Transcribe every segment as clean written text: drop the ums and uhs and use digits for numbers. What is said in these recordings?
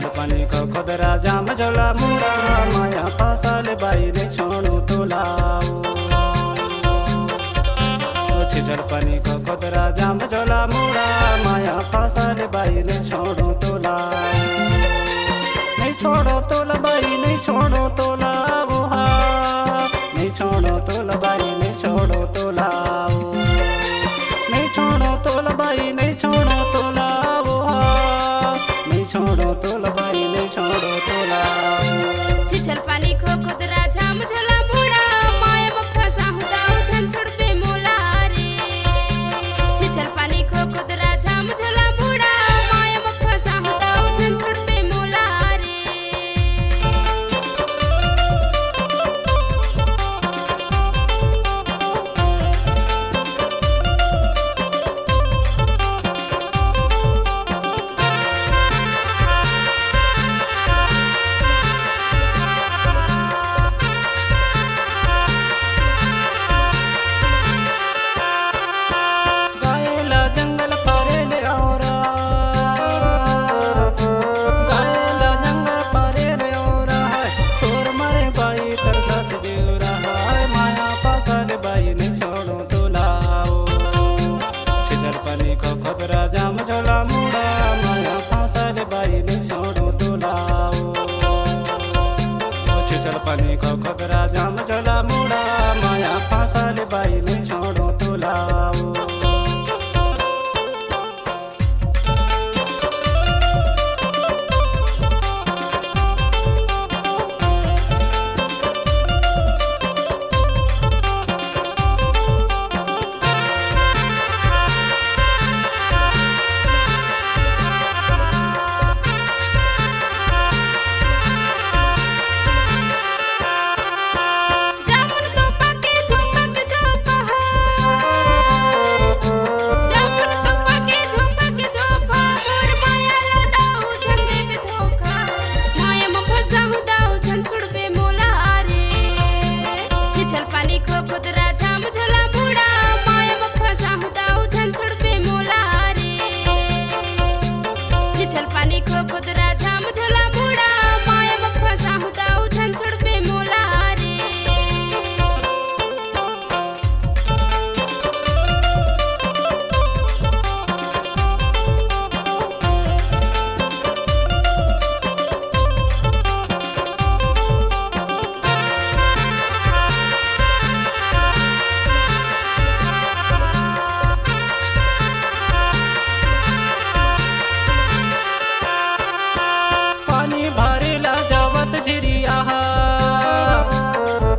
छिछल पानी को खुदरा जाम झोला मुड़ा माया फासल बाई ने छोड़ू तुलाओ छिछल पानी को खुदरा जाम झोला मुड़ा माया फासल बाई ने छोड़ू तुलाओ नहीं छोड़ो तोला बाई नहीं छोड़ो तोला बुहा नहीं छोड़ो तोला बाई नहीं छोड़ो तोलाओ नहीं छोड़ो तोला बाई नहीं छोड़ो तोला बुहा नहीं छोड़ो तोला बाई नहीं छोड़ो तोलाओ छिछल पानी को खुदरा जाम झोला मुड़ा माया मक्खा साहुदाओ झन छोड़ पे मोला रे छिछल पानी को खुदरा जाम झोला मुड़ा माया मक्खा साहुदाओ झन छोड़ पे मोला रे गायला जंगल पारे ले औरा गायला जंगल पारे ले औरा है तोर मरे बाई तरसत जीवरा है माया फासल बाई ने छोड़ो तुलाओ छिछल पानी को खुदरा जाम झोला मुड़ा माया फासल बाई ने छोड़ो तुलाओ छिछल पानी को खुदरा जाम झोला मुड़ा माया फासल बाई ने छोड़ो तुलाओ जामुन को पाके झोंपक झोंपा जामुन को पाके झोंपक झोंपा मोर माया लदाऊ झन देवे धोखा माया मक्खा साहुदाओ झन छोड़ पे मोला रे छिछल पानी को खुदरा जाम झोला मुड़ा माया मक्खा साहुदाओ झन छोड़ पे मोला रे छिछल पानी को खुदरा जाम झोला मुड़ा माया मक्खा साहुदाओ झन छोड़ पे मोला रे पानी भरेला जावत झिरिया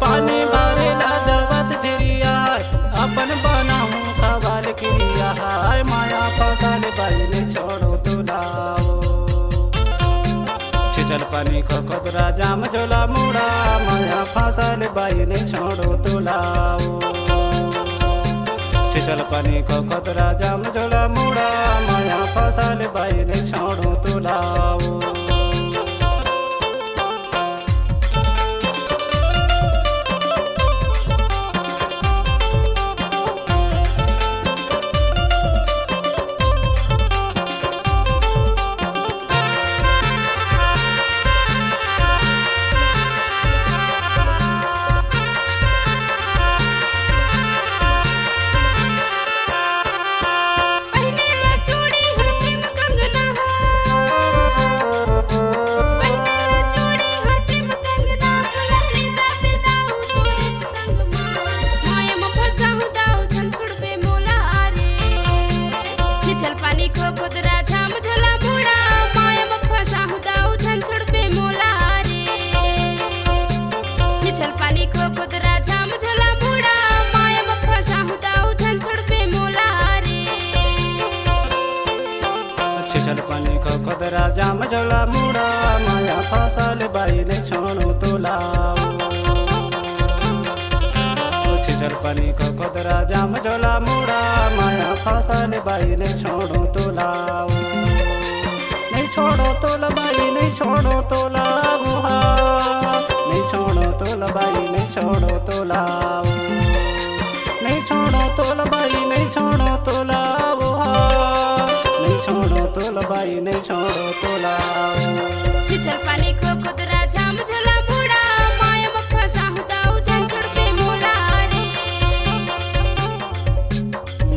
पानी भरेला जावत झिरिया अपन बनाऊं कबाल क्रिया हाय माया फासल बाई ने छोड़ो तुलाओ छिछल पानी को खुदरा जाम झोला मुड़ा माया फासल बाई ने छोड़ो तुलाओ छिछल पानी को खुदरा जाम झोला मुड़ा माया फासल बाई ने छोड़ो तुलाओ पहनेला चूड़ी हाथे में कंगना पहनेला चूड़ी हाथे में कंगना दुल्हन जाबे दाऊ तोरे संग माया मक्खा साहुदाओ झन छोड़ पे मोला रे छिछल पानी को खुदरा जाम झोला मुड़ा माया मक्खा साहुदाओ झन छोड़ पे मोला रे छिछल पानी को खुदरा जाम झोला मुड़ा माया मक्खा साहुदाओ झन छोड़ पे मोला रे छिछल पानी को खुदरा जाम झोला मुड़ा माया फासल बाई ने छोड़ो तुलाओ छिछल पानी को खुदरा जाम झोला मुड़ा माया फासल बाई ने छोड़ो तुलाओ नहीं छोड़ो तोला बाई नहीं छोड़ो तोला बुहा नहीं छोड़ो तोला बाई नहीं छोड़ो तोलाओ नहीं छोड़ो तोला बाई नहीं छोड़ो तोला बुहा नहीं छोड़ो तोला बाई नहीं छोड़ो तोलाओ। चल पानी खो खुदरा झाम झोला मुड़ा माया में फंसा दाऊ जन छोड़ पे मोला रे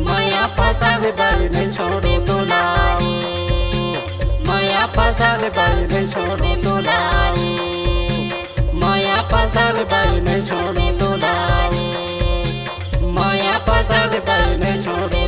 माया फसाले बाई नहीं छोड़ो तोला माया फसाले बाई नहीं छोड़ो तोला माया फसाले बाई नहीं छोड़ो तोला माया फसाले बाई नहीं छोड़ो